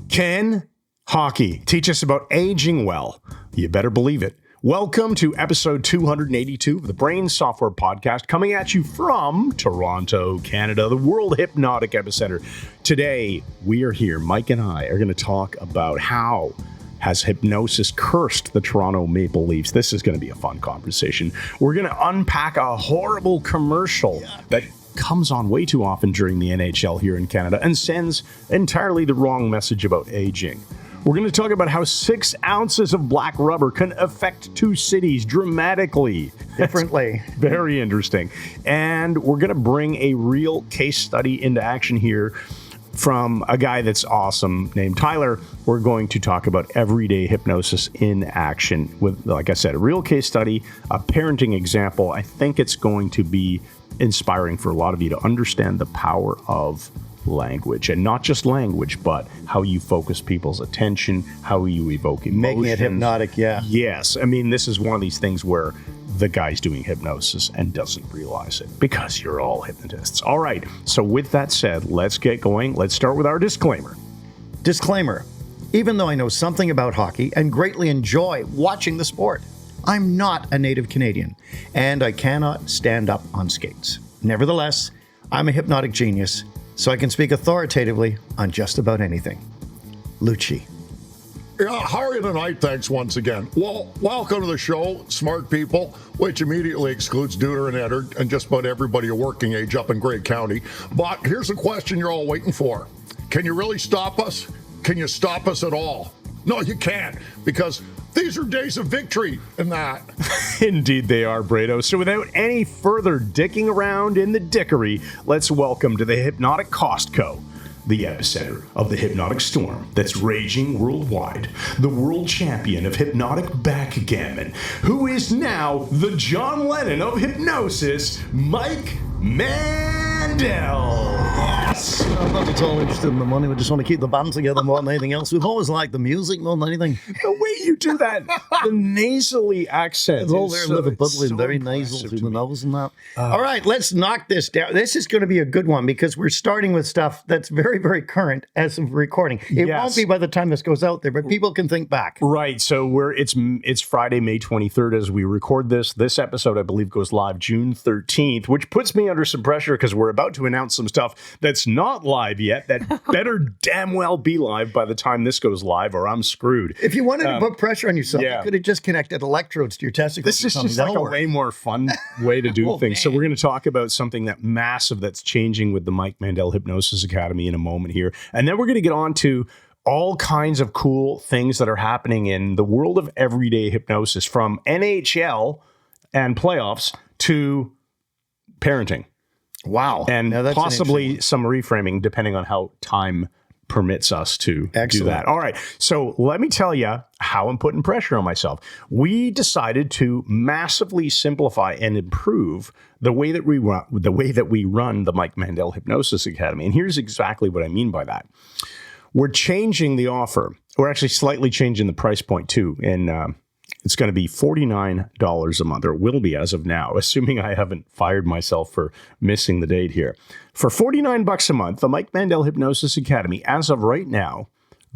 Can hockey teach us about aging well? You better believe it. Welcome to episode 282 of the Brain Software Podcast, coming at you from Toronto, Canada, the world hypnotic epicenter. Today, we are here, Mike and I are going to talk about how has hypnosis cursed the Toronto Maple Leafs. This is going to be a fun conversation. We're going to unpack a horrible commercial that comes on way too often during the NHL here in Canada and sends entirely the wrong message about aging. We're going to talk about how 6 ounces of black rubber can affect 2 cities dramatically. Differently. Very interesting. And we're going to bring a real case study into action here from a guy that's awesome named Tyler. We're going to talk about everyday hypnosis in action with, like I said, a real case study, a parenting example. I think it's going to be inspiring for a lot of you to understand the power of language, and not just language, but how you focus people's attention, how you evoke emotions. Making it hypnotic, yeah. Yes. I mean, this is one of these things where the guy's doing hypnosis and doesn't realize it because you're all hypnotists. All right. So with that said, let's get going. Let's start with our disclaimer. Disclaimer. Even though I know something about hockey and greatly enjoy watching the sport, I'm not a native Canadian, and I cannot stand up on skates. Nevertheless, I'm a hypnotic genius, so I can speak authoritatively on just about anything. Lucci. Yeah, how are you tonight? Thanks once again. Well, welcome to the show, smart people, which immediately excludes Duder and Eder and just about everybody of working age up in Grey County. But here's the question you're all waiting for. Can you really stop us? Can you stop us at all? No, you can't, because these are days of victory and that. Indeed they are, Brado. So without any further dicking around in the dickery, let's welcome to the Hypnotic Costco, the epicenter of the hypnotic storm that's raging worldwide, the world champion of hypnotic backgammon, who is now the John Lennon of hypnosis, Mike Mandel. Yes. I'm not at all interested in the money. We just want to keep the band together more than anything else. We've always liked the music more than anything. The way you do that, the nasally accent. It's all there in Liverpudlian, very nasal through the nose and that. All right, let's knock this down. This is going to be a good one because we're starting with stuff that's very, very current as of recording. It won't be by the time this goes out there, but people can think back. Right. So it's Friday, May 23rd as we record this. This episode, I believe, goes live June 13th, which puts me under some pressure because we're about to announce some stuff that's not live yet that better damn well be live by the time this goes live, or I'm screwed. If you wanted to put pressure on yourself, you could have just connected electrodes to your testicles. This is just like a way more fun way to do things. Man. So we're going to talk about something that's changing with the Mike Mandel Hypnosis Academy in a moment here. And then we're going to get on to all kinds of cool things that are happening in the world of everyday hypnosis, from NHL and playoffs to parenting. Wow. And possibly some reframing depending on how time permits us to do that. All right. So let me tell you how I'm putting pressure on myself. We decided to massively simplify and improve the way that we run the Mike Mandel Hypnosis Academy. And here's exactly what I mean by that. We're changing the offer. We're actually slightly changing the price point too. And it's going to be $49 a month, or will be as of now, assuming I haven't fired myself for missing the date here. For $49 a month, the Mike Mandel Hypnosis Academy, as of right now,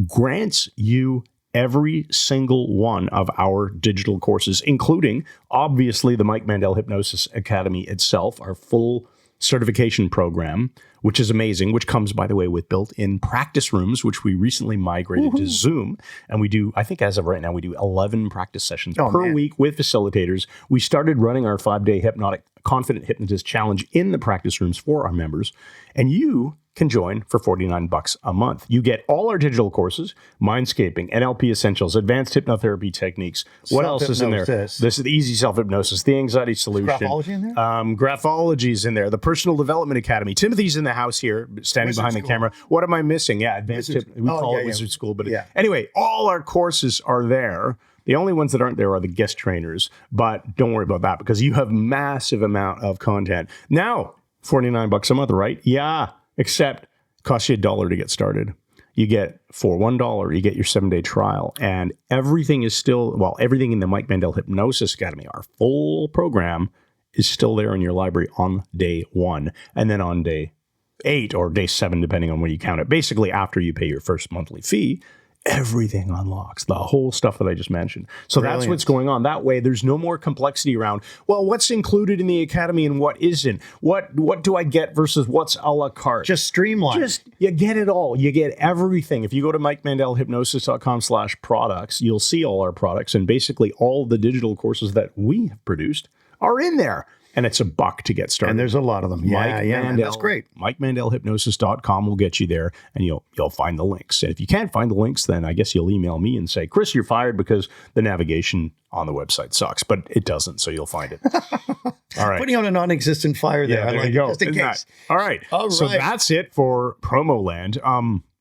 grants you every single one of our digital courses, including, obviously, the Mike Mandel Hypnosis Academy itself, our full certification program, which is amazing, which comes, by the way, with built-in practice rooms, which we recently migrated to Zoom. And we do, I think as of right now, we do 11 practice sessions per week with facilitators. We started running our 5-day hypnotic confident hypnotist challenge in the practice rooms for our members. And you can join for $49 a month. You get all our digital courses, Mindscaping, NLP Essentials, Advanced Hypnotherapy Techniques. What else is in there? This is the Easy Self-Hypnosis, the Anxiety Solution. Graphology in there? Graphology is in there. The Personal Development Academy. Timothy's in the house here, standing behind the camera. What am I missing? Yeah, Advanced We call it Wizard School. But anyway, all our courses are there. The only ones that aren't there are the guest trainers. But don't worry about that because you have massive amount of content. Now, $49 a month, right? Yeah. Except it costs you $1 to get started. You get for $1, you get your 7-day trial, and everything is still, everything in the Mike Mandel Hypnosis Academy, our full program, is still there in your library on day 1. And then on day 8 or day 7, depending on when you count it. Basically, after you pay your first monthly fee, everything unlocks, the whole stuff that I just mentioned. So that's what's going on. That way, there's no more complexity around, well, what's included in the Academy and what isn't? What do I get versus what's a la carte? Just streamline. You get it all. You get everything. If you go to MikeMandelHypnosis.com/products, you'll see all our products, and basically all the digital courses that we have produced are in there. And it's $1 to get started. And there's a lot of them. Mandel, that's great. MikeMandelHypnosis.com will get you there, and you'll find the links. And if you can't find the links, then I guess you'll email me and say, Chris, you're fired because the navigation on the website sucks. But it doesn't, so you'll find it. All right. Putting on a non-existent fire there. Yeah, there you go. Just in case. All right. So that's it for promo land.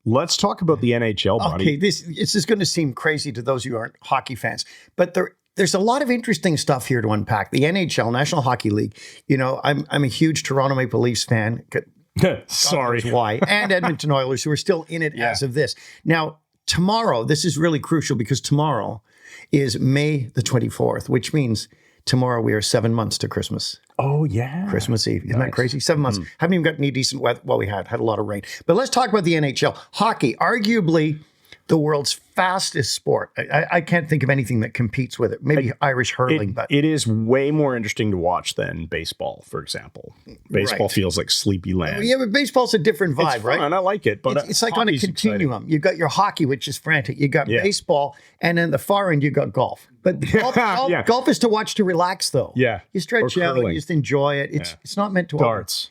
Let's talk about the NHL, buddy. Okay, this is going to seem crazy to those who aren't hockey fans, but there's a lot of interesting stuff here to unpack. The NHL, National Hockey League. You know, I'm a huge Toronto Maple Leafs fan. Sorry. Why? And Edmonton Oilers, who are still in it as of this. Now, tomorrow, this is really crucial because tomorrow is May the 24th, which means tomorrow we are 7 months to Christmas. Oh, yeah. Christmas Eve. Isn't that crazy? 7 months. Haven't even got any decent weather. Well, we had a lot of rain. But let's talk about the NHL. Hockey, arguably the world's fastest sport. I can't think of anything that competes with it. Maybe Irish hurling, but it is way more interesting to watch than baseball, for example. Baseball feels like sleepy land. Yeah, but baseball's a different vibe, it's right? Fun. I like it, but it's like on a continuum. Exciting. You've got your hockey, which is frantic. You got baseball, and then the far end you got golf. But golf is to watch to relax, though. Yeah, you stretch out, you just enjoy it. It's not meant to darts,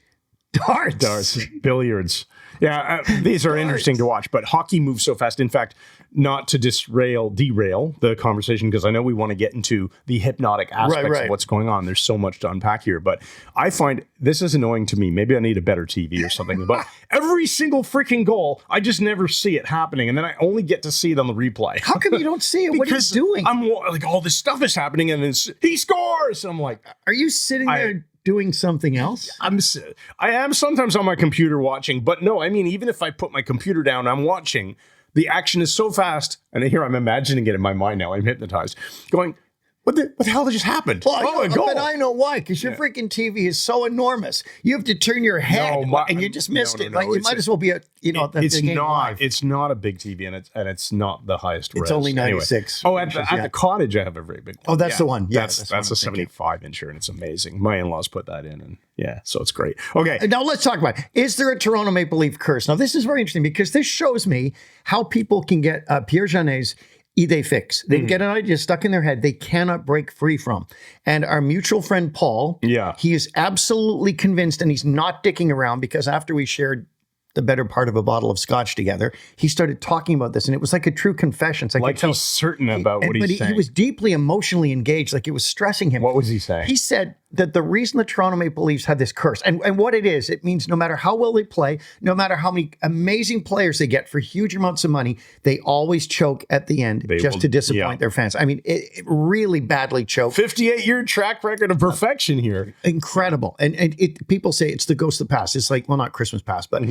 billiards. Yeah, these are interesting to watch, but hockey moves so fast. In fact, not to derail the conversation, because I know we want to get into the hypnotic aspects of what's going on. There's so much to unpack here, but I find this is annoying to me. Maybe I need a better TV or something, but every single freaking goal, I just never see it happening, and then I only get to see it on the replay. How come you don't see it? What are you doing? I'm like, all this stuff is happening, and then he scores, and I'm like, are you sitting there doing something else? I am sometimes on my computer watching, but no, I mean, even if I put my computer down, I'm watching. The action is so fast, and here I'm imagining it in my mind now. I'm hypnotized, going, what the hell just happened? Well, but I know why, because your freaking TV is so enormous. You have to turn your head, and you just missed it. Like, it might as well be it's not a big TV, and it's not the highest res. It's only 96. Anyway. At the cottage, I have a very big one. Oh, that's the one. Yeah, that's a 75-incher, and it's amazing. My in-laws put that in, and so it's great. Okay. Now let's talk about it. Is there a Toronto Maple Leaf curse? Now, this is very interesting because this shows me how people can get Pierre Jeanet's idée fixe. They get an idea stuck in their head they cannot break free from. And our mutual friend Paul, he is absolutely convinced, and he's not dicking around, because after we shared the better part of a bottle of scotch together, he started talking about this, and it was like a true confession. It's like he's certain about what he's saying. He was deeply emotionally engaged, like it was stressing him. What was he saying? He said that the reason the Toronto Maple Leafs had this curse, and what it is, it means no matter how well they play, no matter how many amazing players they get for huge amounts of money, they always choke at the end to disappoint their fans. I mean, it really badly choked. 58-year track record of perfection here. Incredible. And people say it's the ghost of the past. It's like, well, not Christmas past, but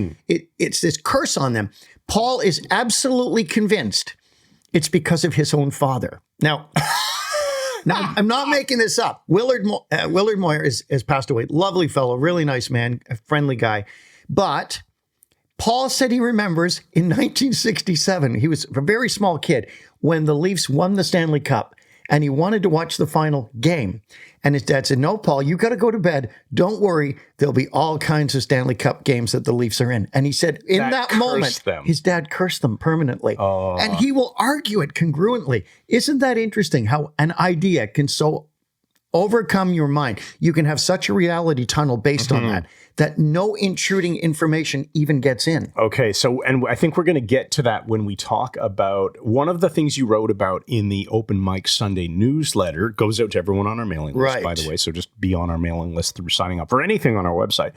it's this curse on them. Paul is absolutely convinced it's because of his own father. Now, I'm not making this up. Willard Moyer has passed away. Lovely fellow, really nice man, a friendly guy. But Paul said he remembers in 1967, he was a very small kid, when the Leafs won the Stanley Cup, and he wanted to watch the final game. And his dad said, no, Paul, you got to go to bed. Don't worry. There'll be all kinds of Stanley Cup games that the Leafs are in. And he said, in that moment, his dad cursed them permanently. And he will argue it congruently. Isn't that interesting how an idea can so overcome your mind? You can have such a reality tunnel based on that no intruding information even gets in. Okay, so, and I think we're going to get to that when we talk about one of the things you wrote about in the Open Mic Sunday newsletter. Goes out to everyone on our mailing list, by the way, so just be on our mailing list through signing up for anything on our website.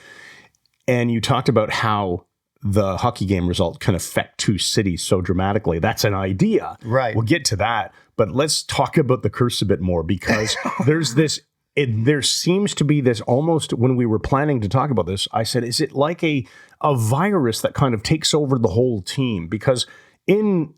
And you talked about how the hockey game result can affect two cities so dramatically. That's an idea. Right. We'll get to that. But let's talk about the curse a bit more, because there's this, there seems to be this almost, when we were planning to talk about this, I said, is it like a virus that kind of takes over the whole team? Because in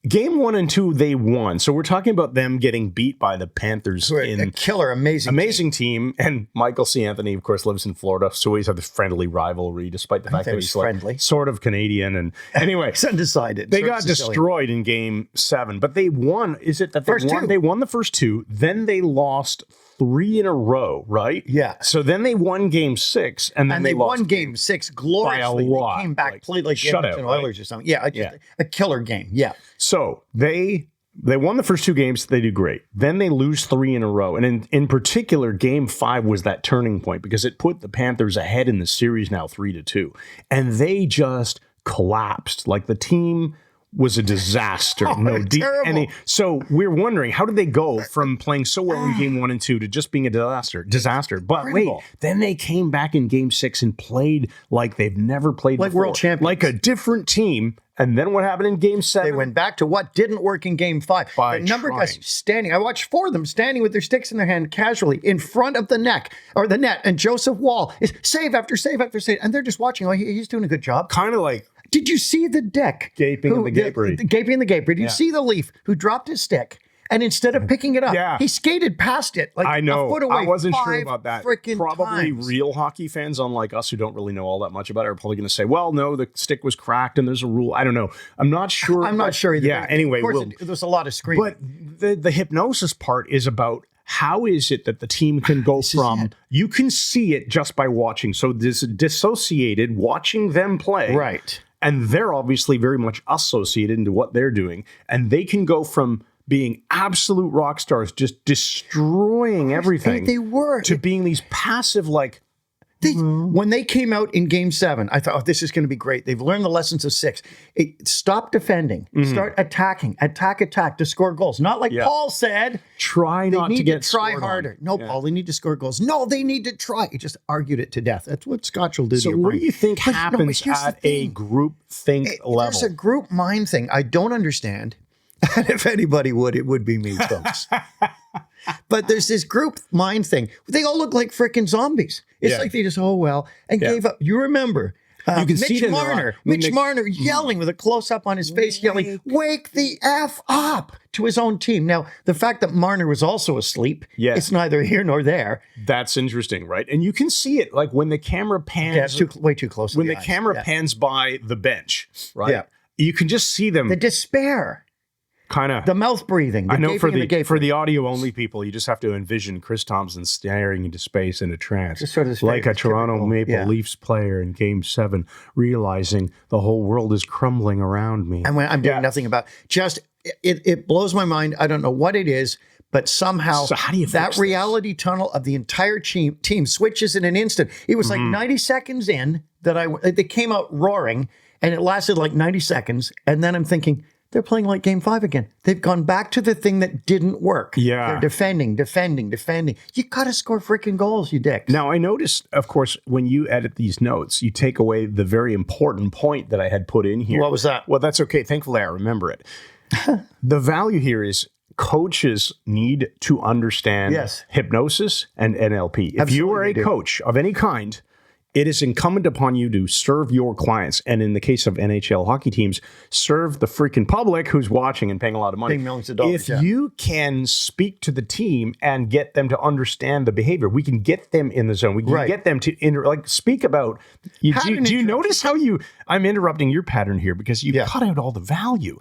Game 1 and 2, they won. So we're talking about them getting beat by the Panthers in a killer, amazing team. And Michael C. Anthony, of course, lives in Florida, so he's had this friendly rivalry, despite the fact that he's friendly. Sort of Canadian. And anyway, it's undecided. They got destroyed in Game 7, but they won. Is it that they won? They won the first 2, then they lost 3 in a row, right? Yeah. So then they won Game 6, and then they lost won Game 6 gloriously. By a lot. They came back, played like shutout, Oilers or something. Yeah, a killer game. Yeah. So they won the first 2 games. They do great. Then they lose 3 in a row. And in particular, Game 5 was that turning point because it put the Panthers ahead in the series now 3-2. And they just collapsed. Like the team was a disaster. Terrible. So we're wondering, how did they go from playing so well in Game 1 and 2 to just being a disaster? But Incredible. wait, then they came back in Game 6 and played like they've never played like before. world champions. Like a different team. And then what happened in Game 7? They went back to what didn't work in Game 5. By The number of trying. guys standing. I watched 4 of them standing with their sticks in their hand casually in front of the net. And Joseph Wall is save after save after save. And they're just watching. Oh, he's doing a good job. Kind of like Did you see the dick? Gaping in the gapery. The gaping in the gapery. Did you see the Leaf who dropped his stick? And instead of picking it up, he skated past it like I know. a foot away. I wasn't sure about that. Probably times. real hockey fans, unlike us who don't really know all that much about it, are probably going to say, well, no, the stick was cracked and there's a rule. I don't know. I'm not sure. I'm not sure either. Yeah, anyway. Of course, there's a lot of screaming. But the hypnosis part is about how is it that the team can go from, you can see it just by watching. So this dissociated, watching them play. Right. And they're obviously very much associated into what they're doing. And they can go from being absolute rock stars, just destroying everything. They were. To being these passive, like... When they came out in Game 7, I thought, this is going to be great. They've learned the lessons of 6. Stop defending. Start attacking. Attack to score goals. Not like Paul said. Try not to get try harder. No, Paul, they need to score goals. No, they need to try. He just argued it to death. That's what Scotch will do to So your what brain. do you think happens at a group think level? There's a group mind thing I don't understand. And if anybody would, it would be me, folks. But there's this group mind thing. They all look like freaking zombies. It's like they just, and gave up. You remember you can see Mitch Marner yelling with a close-up on his face, yelling, wake the F up to his own team. Now, the fact that Marner was also asleep, it's neither here nor there. That's interesting, right? And you can see it, like when the camera pans. Way too close. When the camera pans by the bench, right? Yeah. You can just see them. The despair. Kind of the mouth breathing. I know for the audio only people, you just have to envision Chris Thompson staring into space in a trance, sort of like a Toronto Maple Leafs player in Game 7, realizing the whole world is crumbling around me. And when I'm doing nothing about it blows my mind. I don't know what it is, but somehow how do you that reality tunnel of the entire team switches in an instant. It was like 90 seconds in that they came out roaring, and it lasted like 90 seconds, and then I'm thinking, they're playing like Game 5 again. They've gone back to the thing that didn't work. Yeah. They're defending. You got to score freaking goals, you dicks. Now, I noticed, of course, when you edit these notes, you take away the very important point that I had put in here. What was that? Well, that's okay. Thankfully, I remember it. The value here is coaches need to understand hypnosis and NLP. If you are a coach of any kind, it is incumbent upon you to serve your clients. And in the case of NHL hockey teams, serve the freaking public who's watching and paying a lot of money. Paying millions of dollars, if you can speak to the team and get them to understand the behavior, we can get them in the zone. We can get them to speak about. Do you notice how I'm interrupting your pattern here because you cut out all the value.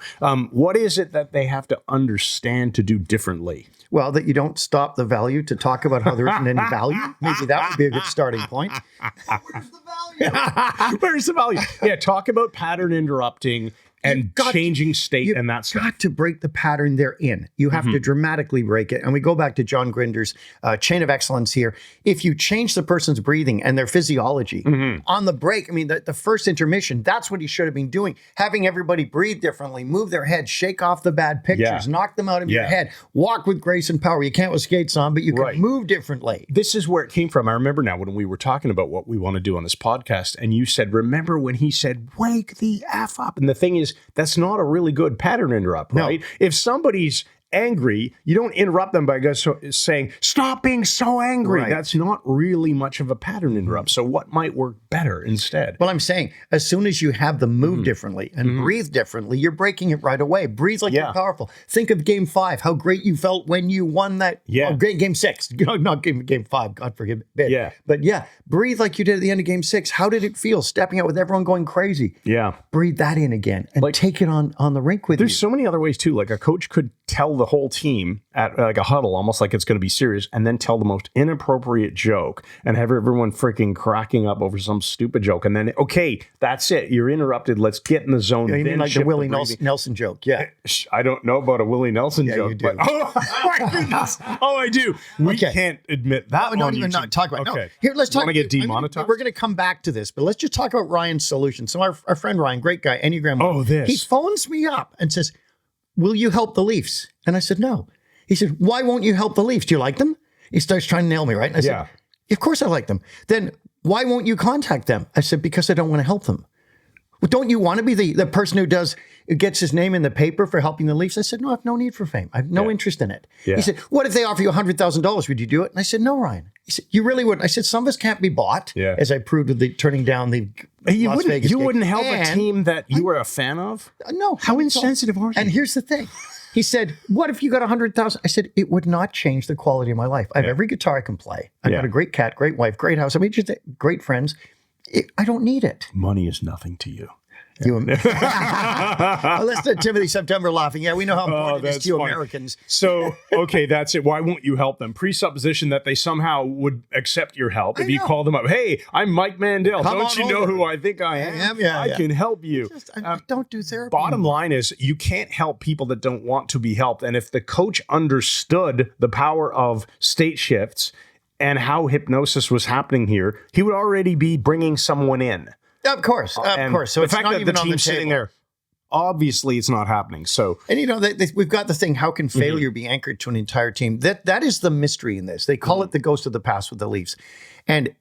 What is it that they have to understand to do differently? Well, that you don't stop the value to talk about how there isn't any value. Maybe that would be a good starting point. Where's the value? Where's the value? Yeah, talk about pattern interrupting and changing state and that stuff. You've got to break the pattern they're in. You have to dramatically break it. And we go back to John Grinder's chain of excellence here. If you change the person's breathing and their physiology on the break, I mean, the first intermission, that's what he should have been doing. Having everybody breathe differently, move their head, shake off the bad pictures, knock them out of your head, walk with grace and power. You can't with skates on, but you can move differently. This is where it came from. I remember now when we were talking about what we want to do on this podcast, and you said, remember when he said, wake the F up? And the thing is, that's not a really good pattern interrupt, right? If somebody's angry, you don't interrupt them by saying, stop being so angry. Right. That's not really much of a pattern interrupt. So what might work better instead? Well, I'm saying as soon as you have them move differently and breathe differently, you're breaking it right away. Breathe like you're powerful. Think of Game 5, how great you felt when you won that. Yeah. Game 6, not Game 5, God forgive me. Yeah. But yeah, breathe like you did at the end of Game 6. How did it feel stepping out with everyone going crazy? Yeah. Breathe that in again and take it on the rink with you. There's so many other ways too. Like a coach could tell the whole team at like a huddle, almost like it's going to be serious, and then tell the most inappropriate joke and have everyone freaking cracking up over some stupid joke. And then, okay, that's it. You're interrupted. Let's get in the zone. You mean like the Willie Nelson joke? Yeah. I don't know about a Willie Nelson joke. You do. But, oh my goodness. Oh, I do. We can't admit that. Don't even not talk about it. Okay. No. Here, let's talk. Want to get demonetized? We're going to come back to this, but let's just talk about Ryan's solution. So our friend Ryan, great guy, Enneagram. Oh, this. He phones me up and says, will you help the Leafs? And I said, no. He said, why won't you help the Leafs? Do you like them? He starts trying to nail me, right? And I said, of course I like them. Then why won't you contact them? I said, because I don't want to help them. Well, don't you want to be the person who gets his name in the paper for helping the Leafs? I said, no, I have no need for fame. I have no interest in it. Yeah. He said, what if they offer you $100,000? Would you do it? And I said, no, Ryan. He said, you really wouldn't. I said, some of us can't be bought, as I proved with turning down the Las Vegas You game. wouldn't help a team that you were a fan of? No. How insensitive are you? And here's the thing. He said, what if you got 100,000? I said, it would not change the quality of my life. I have every guitar I can play. I've got a great cat, great wife, great house. I mean, just great friends. I don't need it. Money is nothing to you. Well, listen to Timothy September laughing. Yeah, we know how important it is to you Americans. So, okay, that's it. Why won't you help them? Presupposition that they somehow would accept your help if you call them up. Hey, I'm Mike Mandel. Don't you know who I think I am? I can help you. Don't do therapy. Bottom line is you can't help people that don't want to be helped. And if the coach understood the power of state shifts and how hypnosis was happening here, he would already be bringing someone in. Of course. So the it's fact not that even the on the team's table. sitting there, obviously it's not happening. So, and we've got the thing: how can failure be anchored to an entire team? That is the mystery in this. They call it the ghost of the past with the Leafs. And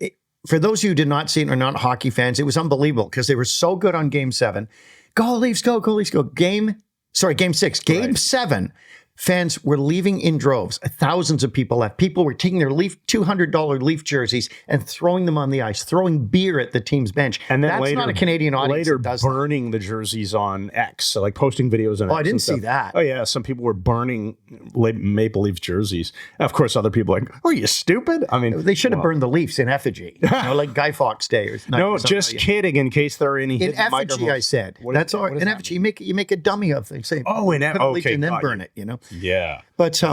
for those of you who did not see it and are not hockey fans, it was unbelievable because they were so good on Game 7. Go Leafs, go Leafs, go. Game 6, Game 7. Fans were leaving in droves. Thousands of people left. People were taking their $200 Leaf jerseys and throwing them on the ice, throwing beer at the team's bench. And then that's not a Canadian audience. Later, burning the jerseys on X, so like posting videos on X. I didn't see that. Oh yeah, some people were burning Maple Leaf jerseys. Of course, other people are like, "Are you stupid?" I mean, they should have burned the Leafs in effigy, like Guy Fawkes Day. Or no, just kidding. In case there are any in effigy, I said. That's all. In effigy, you make a dummy of things. Say, okay, and then burn it. You know. Yeah. But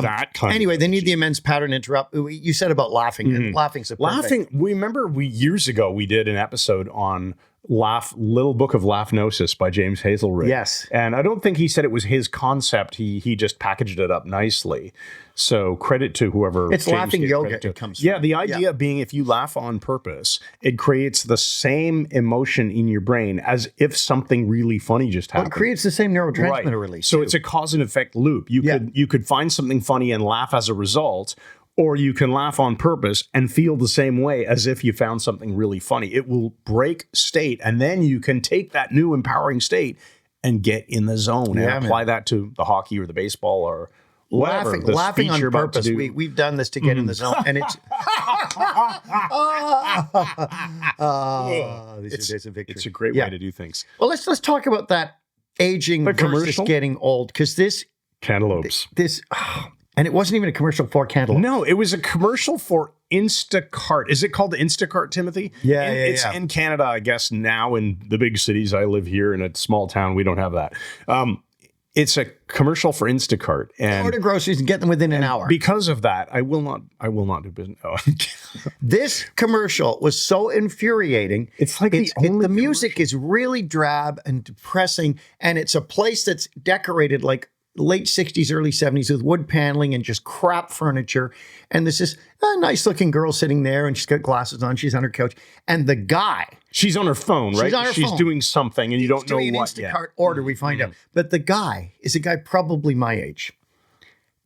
anyway, they need the immense pattern interrupt. You said about laughing. And laughing's a perfect. Laughing. Remember, years ago we did an episode on Little Book of Hypnosis by James Hazelrigg. Yes. And I don't think he said it was his concept. He just packaged it up nicely. So credit to whoever. It's James laughing yoga. It comes from. Yeah, the idea being if you laugh on purpose, it creates the same emotion in your brain as if something really funny just happened. Well, it creates the same neurotransmitter release. So it's a cause and effect loop. You could find something funny and laugh as a result. Or you can laugh on purpose and feel the same way as if you found something really funny. It will break state, and then you can take that new empowering state and get in the zone and apply that to the hockey or the baseball or whatever. Laughing on purpose. We've done this to get in the zone, and it's these are days of victory. It's a great way to do things. Well, let's talk about that aging versus getting old, because this cantaloupes. And it wasn't even a commercial for Cantaloupe. No, it was a commercial for Instacart. Is it called Instacart, Timothy? Yeah, It's in Canada, I guess, now in the big cities. I live here in a small town. We don't have that. It's a commercial for Instacart. And order groceries and get them within an hour. Because of that, I will not do business. Oh. This commercial was so infuriating. It's like the music is really drab and depressing, and it's a place that's decorated like late 60s, early 70s with wood paneling and just crap furniture. And there's this nice looking girl sitting there and she's got glasses on. She's on her couch. And the guy. She's on her phone, right? She's doing something and you don't know what yet. Doing an Instacart order, we find out. But the guy is a guy probably my age.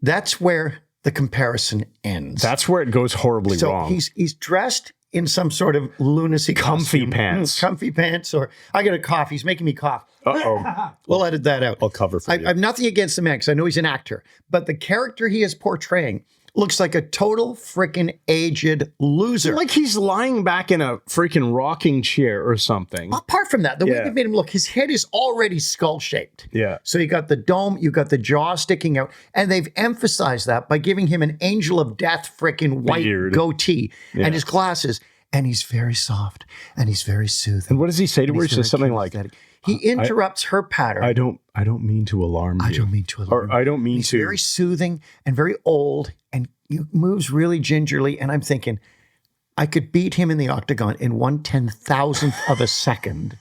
That's where the comparison ends. That's where it goes horribly wrong. So he's dressed in some sort of lunacy Comfy costume. pants. Comfy pants, or I got a cough. He's making me cough. Uh-oh. We'll edit that out. I'll cover for you. I have nothing against the man because I know he's an actor, but the character he is portraying looks like a total freaking aged loser. Like he's lying back in a freaking rocking chair or something. Apart from that, the way they made him look, his head is already skull-shaped. Yeah. So you got the dome, you got the jaw sticking out, and they've emphasized that by giving him an angel of death freaking white Beard. goatee and his glasses, and he's very soft and he's very soothing. And what does he say to her? He says something like, he interrupts her pattern. I don't mean to alarm you. I don't mean to alarm Or I don't mean He's to. very soothing and very old, and he moves really gingerly. And I'm thinking, I could beat him in the octagon in 1/10,000th of a second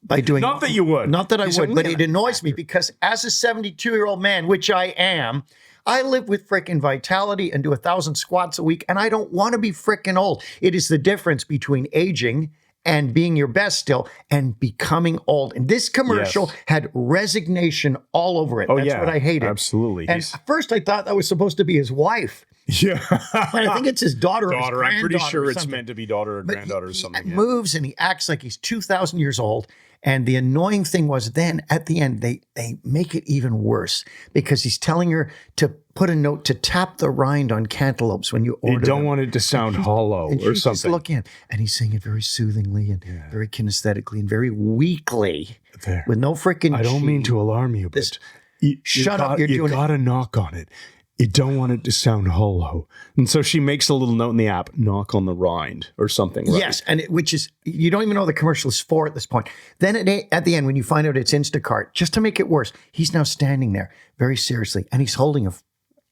by doing. Not that you would. Not that I would, but it annoys actor. me because as a 72-year-old man, which I am, I live with frickin' vitality and do 1,000 squats a week, and I don't want to be frickin' old. It is the difference between aging and being your best still and becoming old. And this commercial had resignation all over it. Oh, That's yeah, what I hated. absolutely. And at first I thought that was supposed to be his wife. Yeah. But I think it's his daughter or his Daughter. I'm pretty granddaughter sure or it's something. meant to be daughter or But granddaughter or he something. yeah. moves and he acts like he's 2,000 years old. And the annoying thing was then at the end, they make it even worse because he's telling her to put a note to tap the rind on cantaloupes when you order You don't them. want it to sound hollow And or she's just something. looking at him, and he's saying it very soothingly and very kinesthetically and very weakly There. with no freaking I don't mean chi. to alarm you, but Shut up, you're you doing it. gotta knock on it. You don't want it to sound hollow. And so she makes a little note in the app, knock on the rind or something. Right? Yes, and which is, you don't even know the commercial is for at this point. Then at the end, when you find out it's Instacart, just to make it worse, he's now standing there very seriously, and he's holding a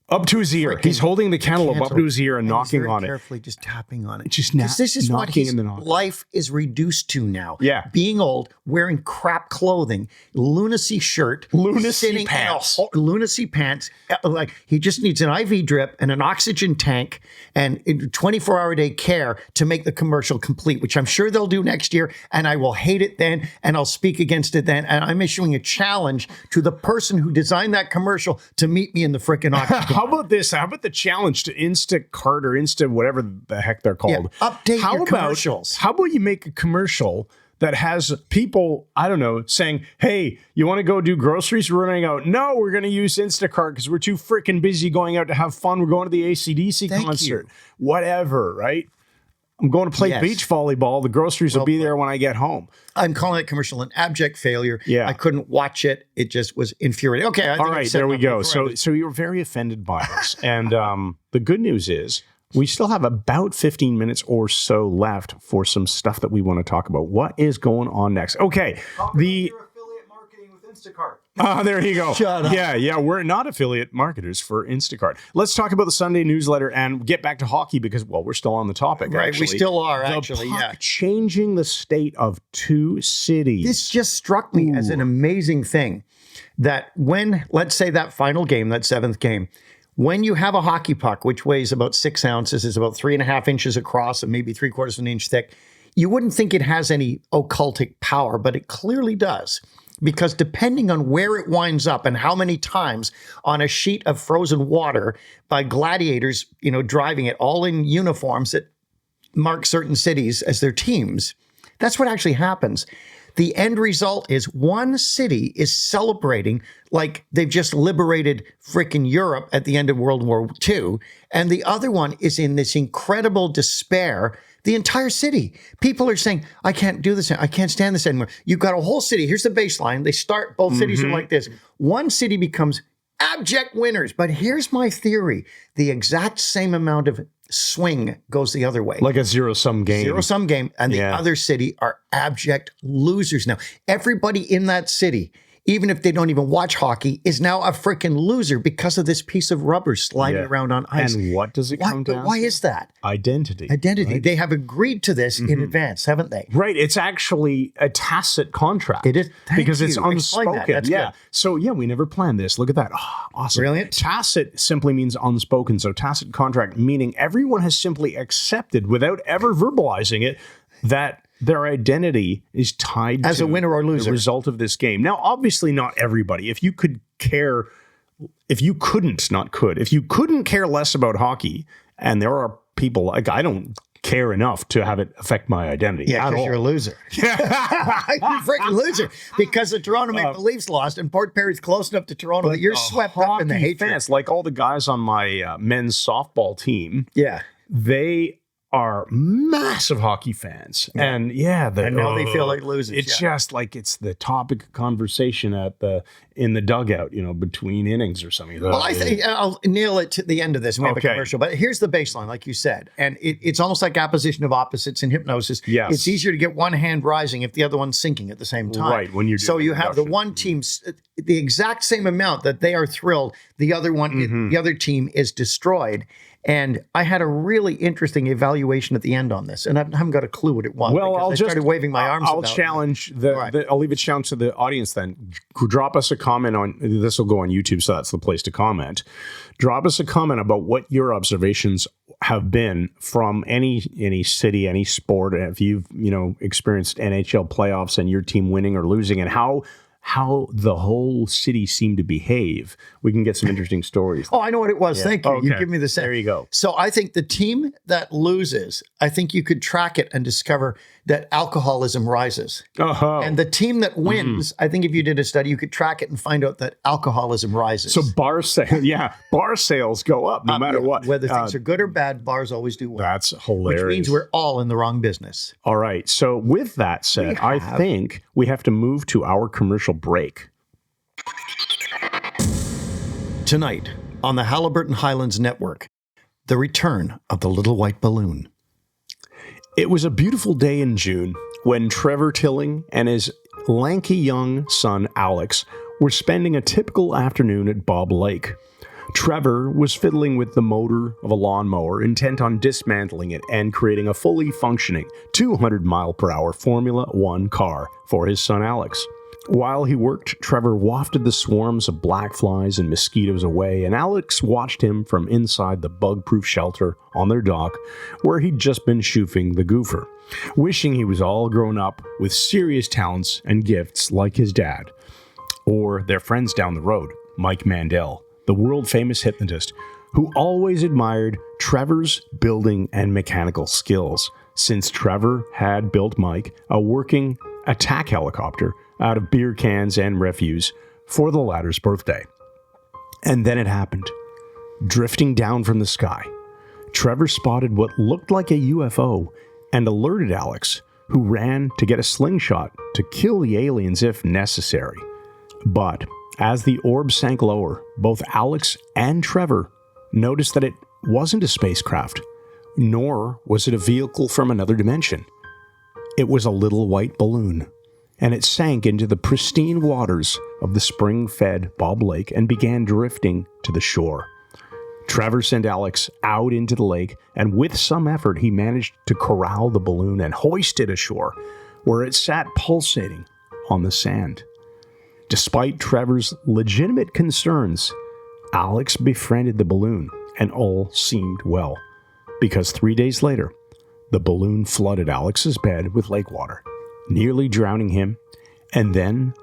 Up to his ear. He's holding the cantaloupe up to his ear and he's knocking very on it. carefully just tapping on it. Just 'Cause this is what knocking his and then knocking. life is reduced to now. Yeah. Being old, wearing crap clothing, lunacy shirt, Lunacy sitting in a pants. lunacy pants. Like he just needs an IV drip and an oxygen tank and 24-hour-a-day care to make the commercial complete, which I'm sure they'll do next year. And I will hate it then, and I'll speak against it then. And I'm issuing a challenge to the person who designed that commercial to meet me in the frickin' octagon. How about this? How about the challenge to Instacart or Insta, whatever the heck they're called? update how your about, commercials. How about you make a commercial that has people, I don't know, saying, hey, you want to go do groceries? We're running out. No, we're going to use Instacart because we're too freaking busy going out to have fun. We're going to the AC/DC Thank concert. you. Whatever, right? I'm going to play Yes. beach volleyball. The groceries will be there when I get home. I'm calling that commercial an abject failure. Yeah. I couldn't watch it. It just was infuriating. Okay. I think All I've right, said there we enough go. before I So you were very offended by this. And the good news is we still have about 15 minutes or so left for some stuff that we want to talk about. What is going on next? Okay. Your affiliate marketing with Instacart. There you go. Shut up. Yeah. We're not affiliate marketers for Instacart. Let's talk about the Sunday newsletter and get back to hockey because, well, we're still on the topic. Right, actually. we still are, The actually, puck yeah. changing the state of two cities. This just struck me as an amazing thing that when, let's say that final game, that seventh game, when you have a hockey puck, which weighs about 6 ounces, is about 3.5 inches across and maybe 3/4 of an inch thick, you wouldn't think it has any occultic power, but it clearly does. Because depending on where it winds up and how many times on a sheet of frozen water by gladiators, driving it all in uniforms that mark certain cities as their teams, that's what actually happens. The end result is one city is celebrating like they've just liberated frickin' Europe at the end of World War II, and the other one is in this incredible despair. The entire city. People are saying, I can't do this. I can't stand this anymore. You've got a whole city. Here's the baseline. They start, both cities are like this. One city becomes abject winners. But here's my theory. The exact same amount of swing goes the other way. like a zero-sum game. Zero-sum game. And the other city are abject losers now. Everybody in that city, even if they don't even watch hockey, is now a freaking loser because of this piece of rubber sliding around on ice. And what does it come down Why to? is that? Identity. Identity. They have agreed to this in advance, haven't they? Right. It's actually a tacit contract. It is. Thank because it's you. Explain unspoken. that. That's yeah. good. So, we never planned this. Look at that. Oh, awesome. Brilliant. Tacit simply means unspoken. So, tacit contract, meaning everyone has simply accepted without ever verbalizing it that their identity is tied As to a winner or loser. the result of this game. Now, obviously, not everybody. If you couldn't care less about hockey, and there are people like I don't care enough to have it affect my identity. Yeah, because you're a loser. You're a freaking loser. Because the Toronto Maple Leafs lost and Port Perry's close enough to Toronto that you're swept up in the hatred. Fans, like all the guys on my men's softball team, Yeah. they are massive hockey fans. Yeah. And and now they feel like losers. It's just like it's the topic of conversation in the dugout, between innings or something. Well, I think I'll nail it to the end of this. We have a commercial, but here's the baseline, like you said. And it's almost like apposition of opposites in hypnosis. Yes. It's easier to get one hand rising if the other one's sinking at the same time. Right, when you're doing So you have the induction. one team, the exact same amount that they are thrilled, the other one, the other team is destroyed. And I had a really interesting evaluation at the end on this, and I haven't got a clue what it was. Well, I started waving my arms. I'll about challenge Right. I'll leave a challenge to the audience then. Drop us a comment on this. Will go on YouTube, so that's the place to comment. Drop us a comment about what your observations have been from any city, any sport. If you've experienced NHL playoffs and your team winning or losing, and how the whole city seemed to behave. We can get some interesting stories. Oh, I know what it was. Thank you. Okay. You give me the same. There you go. So I think the team that loses, I think you could track it and discover that alcoholism rises. Uh-huh. And the team that wins, I think if you did a study, you could track it and find out that alcoholism rises. So bar sales go up no matter what. Whether things are good or bad, bars always do well. That's hilarious. Which means we're all in the wrong business. All right. So with that said, I think we have to move to our commercial break. Tonight, on the Halliburton Highlands Network, the return of the little white balloon. It was a beautiful day in June when Trevor Tilling and his lanky young son Alex were spending a typical afternoon at Bob Lake. Trevor was fiddling with the motor of a lawnmower, intent on dismantling it and creating a fully functioning 200-mile-per-hour Formula One car for his son Alex. While he worked, Trevor wafted the swarms of black flies and mosquitoes away, and Alex watched him from inside the bug-proof shelter on their dock, where he'd just been shoofing the goofer, wishing he was all grown up with serious talents and gifts like his dad. Or their friends down the road, Mike Mandel, the world-famous hypnotist, who always admired Trevor's building and mechanical skills, since Trevor had built Mike a working attack helicopter out of beer cans and refuse for the latter's birthday. And then it happened. Drifting down from the sky, Trevor spotted what looked like a UFO and alerted Alex, who ran to get a slingshot to kill the aliens if necessary. But as the orb sank lower, both Alex and Trevor noticed that it wasn't a spacecraft, nor was it a vehicle from another dimension. It was a little white balloon, and it sank into the pristine waters of the spring-fed Bob Lake and began drifting to the shore. Trevor sent Alex out into the lake, and with some effort, he managed to corral the balloon and hoist it ashore, where it sat pulsating on the sand. Despite Trevor's legitimate concerns, Alex befriended the balloon, and all seemed well, because 3 days later, the balloon flooded Alex's bed with lake water, nearly drowning him, and then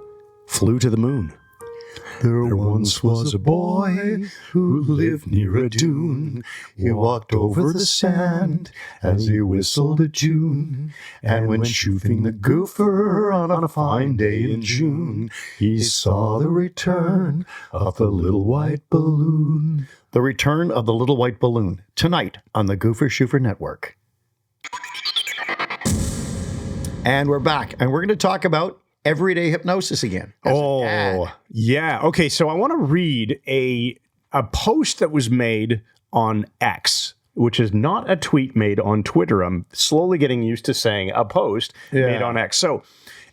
flew to the moon. There once was a boy who lived near a dune. He walked over the sand as he whistled a tune. And when shooting the gopher on a fine day in June, he saw the return of the little white balloon. The return of the little white balloon, tonight on the Goofer Shoofer Network. And we're back, and we're going to talk about everyday hypnosis again. Yeah. Okay, so I want to read a post that was made on X, which is not a tweet made on Twitter. I'm slowly getting used to saying a post made on X. So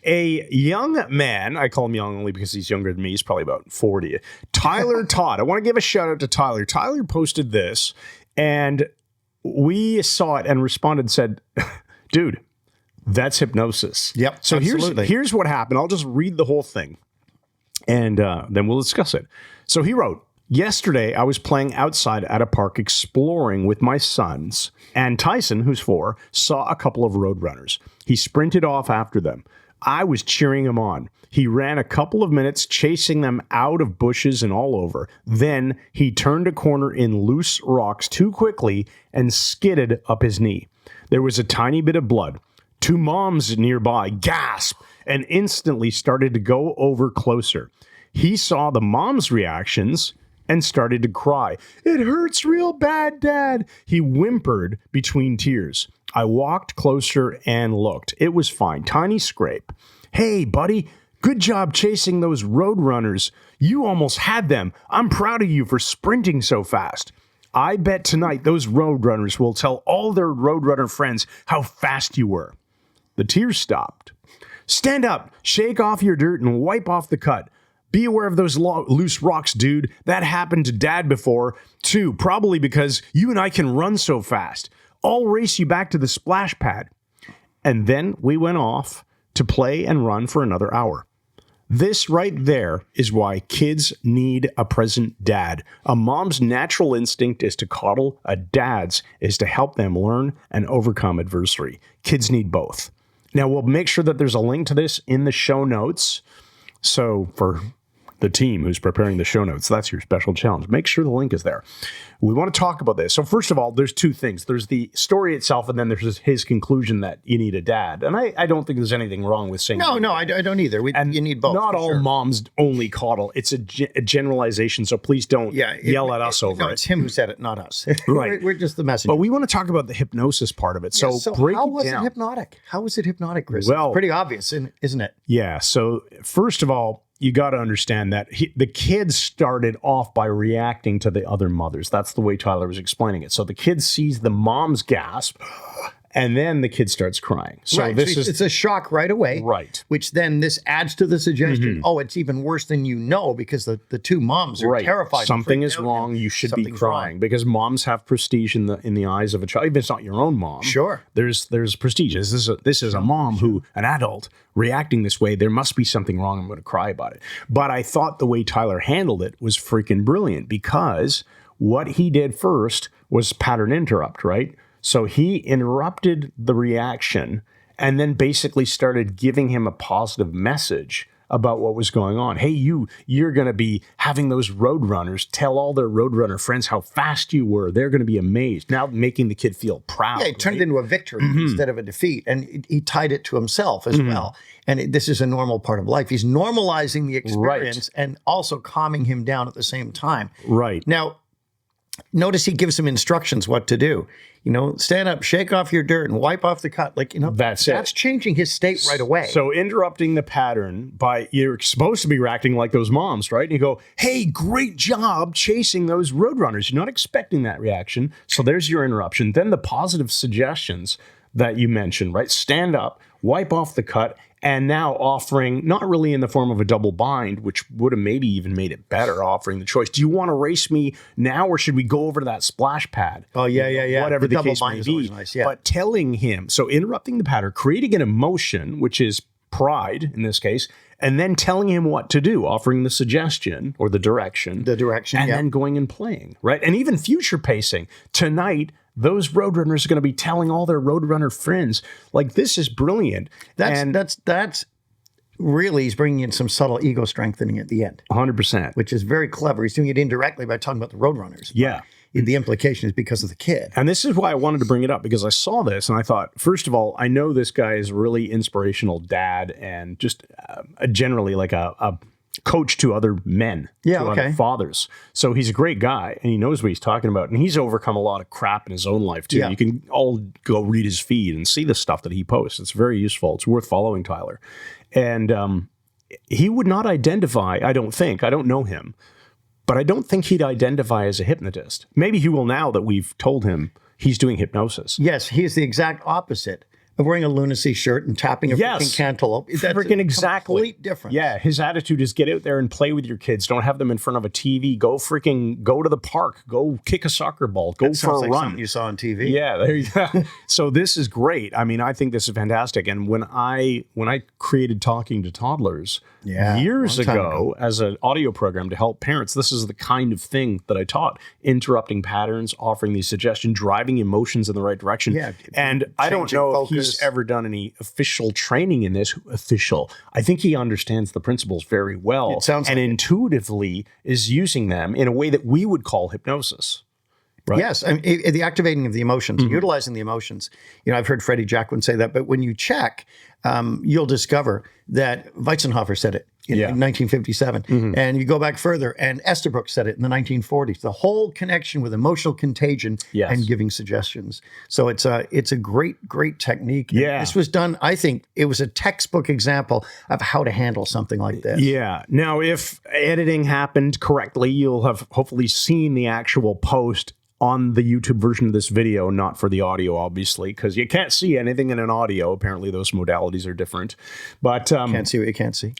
a young man, I call him young only because he's younger than me, he's probably about 40, Tyler Todt. I want to give a shout out to Tyler. Tyler posted this, and we saw it and responded and said, dude, that's hypnosis. Yep. So absolutely. here's what happened. I'll just read the whole thing, and then we'll discuss it. So he wrote, yesterday I was playing outside at a park exploring with my sons, and Tyson, who's 4, saw a couple of roadrunners. He sprinted off after them. I was cheering him on. He ran a couple of minutes chasing them out of bushes and all over. Then he turned a corner in loose rocks too quickly and skidded up his knee. There was a tiny bit of blood. 2 moms nearby gasped and instantly started to go over closer. He saw the mom's reactions and started to cry. "It hurts real bad, Dad," he whimpered between tears. I walked closer and looked. It was fine. Tiny scrape. "Hey, buddy, good job chasing those roadrunners. You almost had them. I'm proud of you for sprinting so fast. I bet tonight those roadrunners will tell all their roadrunner friends how fast you were." The tears stopped. "Stand up, shake off your dirt, and wipe off the cut. Be aware of those loose rocks, dude. That happened to Dad before, too, probably because you and I can run so fast. I'll race you back to the splash pad." And then we went off to play and run for another hour. This right there is why kids need a present dad. A mom's natural instinct is to coddle. A dad's is to help them learn and overcome adversity. Kids need both. Now, we'll make sure that there's a link to this in the show notes. So for the team who's preparing the show notes, that's your special challenge. Make sure the link is there. We want to talk about this. So first of all, there's 2 things. There's the story itself, and then there's his conclusion that you need a dad. And I don't think there's anything wrong with saying No, I don't either. You need both. Not all moms only coddle. It's a generalization, so please don't yell at us over it. It's him who said it, not us. Right. We're just the messenger. But we want to talk about the hypnosis part of it. So, break how it was down. it hypnotic? How was it hypnotic, Chris? Well, it's pretty obvious, isn't it? Yeah. So first of all, you got to understand that the kids started off by reacting to the other mothers. That's the way Tyler was explaining it. So the kid sees the mom's gasp, and then the kid starts crying. So right. this is it's a shock right away. Right. Which then this adds to the suggestion, oh, it's even worse than you know, because the 2 moms are terrified. Something is wrong. You should be crying because moms have prestige in the eyes of a child. Even if it's not your own mom. Sure. There's prestige. This is a mom who, an adult, reacting this way. There must be something wrong. I'm going to cry about it. But I thought the way Tyler handled it was freaking brilliant, because what he did first was pattern interrupt, right? So he interrupted the reaction and then basically started giving him a positive message about what was going on. Hey, you're going to be having those roadrunners tell all their roadrunner friends how fast you were. They're going to be amazed. Now making the kid feel proud. Yeah, it turned into a victory instead of a defeat. And he tied it to himself as well. And this is a normal part of life. He's normalizing the experience and also calming him down at the same time. Right. Now, notice he gives some instructions what to do. Stand up, shake off your dirt, and wipe off the cut. That's changing his state right away. So interrupting the pattern by, you're supposed to be reacting like those moms, right? And you go, "Hey, great job chasing those roadrunners." You're not expecting that reaction. So there's your interruption. Then the positive suggestions that you mentioned, right? Stand up, wipe off the cut, and now offering, not really in the form of a double bind, which would have maybe even made it better, offering the choice. Do you want to race me now, or should we go over to that splash pad? Oh, yeah. Whatever the double case bind may is be. always nice, yeah. But telling him, so interrupting the pattern, creating an emotion, which is pride in this case, and then telling him what to do, offering the suggestion or the direction. And then going and playing, right? And even future pacing. Tonight, those roadrunners are going to be telling all their roadrunner friends. This is brilliant. That's really, he's bringing in some subtle ego strengthening at the end. 100%. Which is very clever. He's doing it indirectly by talking about the roadrunners. Yeah. The implication is because of the kid. And this is why I wanted to bring it up, because I saw this and I thought, first of all, I know this guy is a really inspirational dad and just generally like a coach to other men, other fathers. So he's a great guy and he knows what he's talking about. And he's overcome a lot of crap in his own life too. Yeah. You can all go read his feed and see the stuff that he posts. It's very useful. It's worth following Tyler. And he would not identify, I don't know him, but I don't think he'd identify as a hypnotist. Maybe he will now that we've told him he's doing hypnosis. Yes, he's the exact opposite of wearing a lunacy shirt and tapping a freaking cantaloupe. That's freaking exactly. Complete difference. Yeah, his attitude is get out there and play with your kids. Don't have them in front of a TV. Go to the park. Go kick a soccer ball. Go for a run. Something you saw on TV. Yeah, there you go. So this is great. I mean, I think this is fantastic. And when I created Talking to Toddlers years ago as an audio program to help parents, this is the kind of thing that I taught. Interrupting patterns, offering these suggestions, driving emotions in the right direction. Yeah, and I don't know if he's ever done any official training in this. I think he understands the principles very well. It sounds and intuitively is using them in a way that we would call hypnosis. right? Yes, I mean, the activating of the emotions, utilizing the emotions. I've heard Freddie Jacquin say that, but when you check, you'll discover that Weizenhofer said it in 1957. And you go back further, and Estabrook said it in the 1940s. The whole connection with emotional contagion and giving suggestions. So it's a great, great technique. Yeah. This was done, I think, it was a textbook example of how to handle something like this. Yeah. Now, if editing happened correctly, you'll have hopefully seen the actual post on the YouTube version of this video, not for the audio, obviously, because you can't see anything in an audio. Apparently, those modalities are different. But Can't see what you can't see.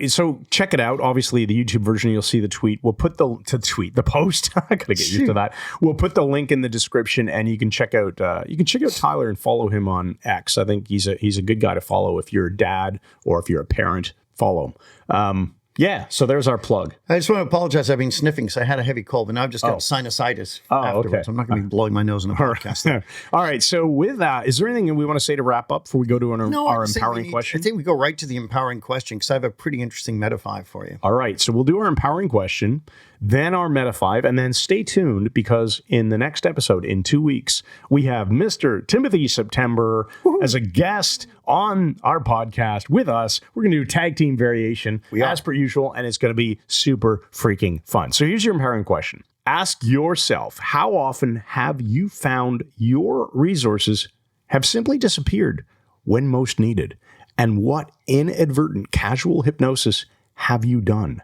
So check it out. Obviously, the YouTube version, you'll see the tweet. We'll put the post. I gotta get used to that. We'll put the link in the description, and you can check out Tyler and follow him on X. I think he's a good guy to follow if you're a dad or if you're a parent. Follow him. Yeah, so there's our plug. I just want to apologize. I've been sniffing because I had a heavy cold, but now I've just got sinusitis afterwards. Okay. I'm not going to be blowing my nose in a podcast. All right, so with that, is there anything we want to say to wrap up before we go to our empowering question? I think we go right to the empowering question because I have a pretty interesting Metafive for you. All right, so we'll do our empowering question, then our Metafive, and then stay tuned because in the next episode, in 2 weeks, we have Mr. Timothy September as a guest on our podcast with us. We're going to do a tag team variation as per usual, and it's going to be super freaking fun. So here's your empowering question. Ask yourself, how often have you found your resources have simply disappeared when most needed? And what inadvertent casual hypnosis have you done?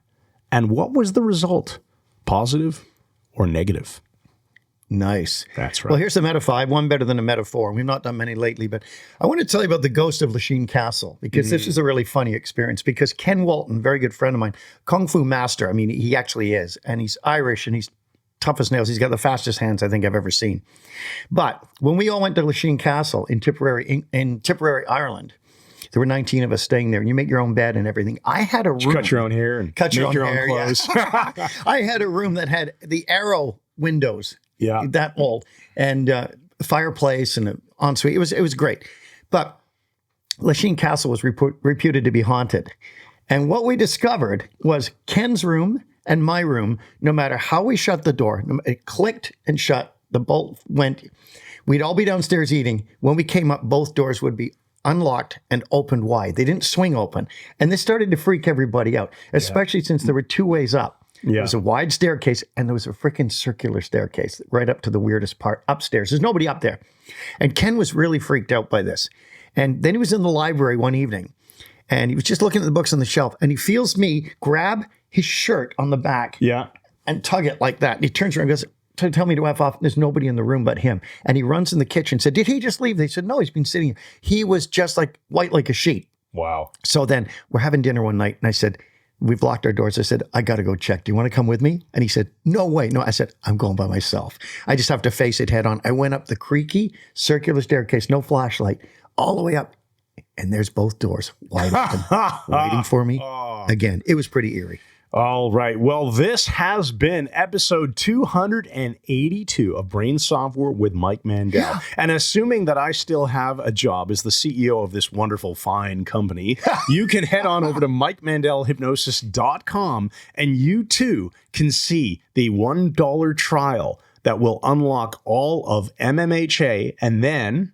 And what was the result? Positive or negative? Nice. That's right. Well, here's the Metafive, one better than a Metaphor. We've not done many lately, but I want to tell you about the ghost of Lachine Castle because this is a really funny experience because Ken Walton, very good friend of mine, Kung Fu master. I mean, he actually is, and he's Irish and he's tough as nails. He's got the fastest hands I think I've ever seen. But when we all went to Lachine Castle in Tipperary, Ireland, there were 19 of us staying there, and you make your own bed and everything. I had a room. You cut your own hair and cut your make own your own clothes. Yeah. I had a room that had the arrow windows. Yeah. That old. And fireplace and an ensuite. It was great. But Lachine Castle was reputed to be haunted. And what we discovered was Ken's room and my room, no matter how we shut the door, it clicked and shut, the bolt went. We'd all be downstairs eating. When we came up, both doors would be unlocked and opened wide. They didn't swing open. And this started to freak everybody out, especially since there were two ways up. Yeah. There was a wide staircase and there was a freaking circular staircase right up to the weirdest part upstairs. There's nobody up there. And Ken was really freaked out by this. And then he was in the library one evening and he was just looking at the books on the shelf and he feels me grab his shirt on the back and tug it like that. And he turns around and goes, tell me to F off. There's nobody in the room but him. And he runs in the kitchen and said, did he just leave? They said, no, he's been sitting here. He was just like white like a sheet. Wow. So then we're having dinner one night and I said, we've locked our doors. I said, I got to go check. Do you want to come with me? And he said, no way. No, I said, I'm going by myself. I just have to face it head on. I went up the creaky circular staircase, no flashlight, all the way up. And there's both doors wide open, waiting for me. Again, it was pretty eerie. All right. Well, this has been episode 282 of Brain Software with Mike Mandel. Yeah. And assuming that I still have a job as the CEO of this wonderful, fine company, you can head on over to MikeMandelHypnosis.com and you too can see the $1 trial that will unlock all of MMHA and then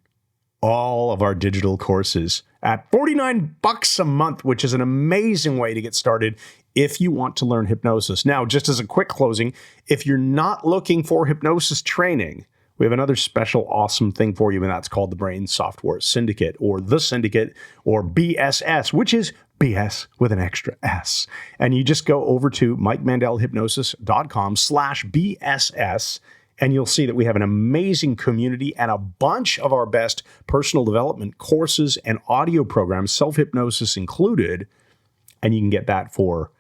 all of our digital courses at $49 a month, which is an amazing way to get started if you want to learn hypnosis. Now, just as a quick closing, if you're not looking for hypnosis training, we have another special awesome thing for you, and that's called the Brain Software Syndicate, or the Syndicate, or BSS, which is BS with an extra S. And you just go over to MikeMandelHypnosis.com/BSS, and you'll see that we have an amazing community and a bunch of our best personal development courses and audio programs, self-hypnosis included, and you can get that for,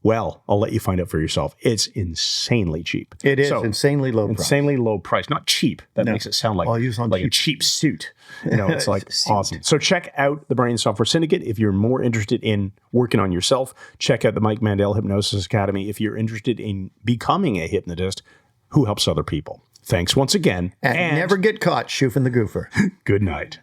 well, I'll let you find out for yourself. It's insanely cheap. It is insanely low price. Insanely low price. Not cheap. That makes it sound like, a cheap suit. You know, it's like awesome. So check out the Brain Software Syndicate if you're more interested in working on yourself. Check out the Mike Mandel Hypnosis Academy if you're interested in becoming a hypnotist who helps other people. Thanks once again. And never get caught shoofing the goofer. Good night.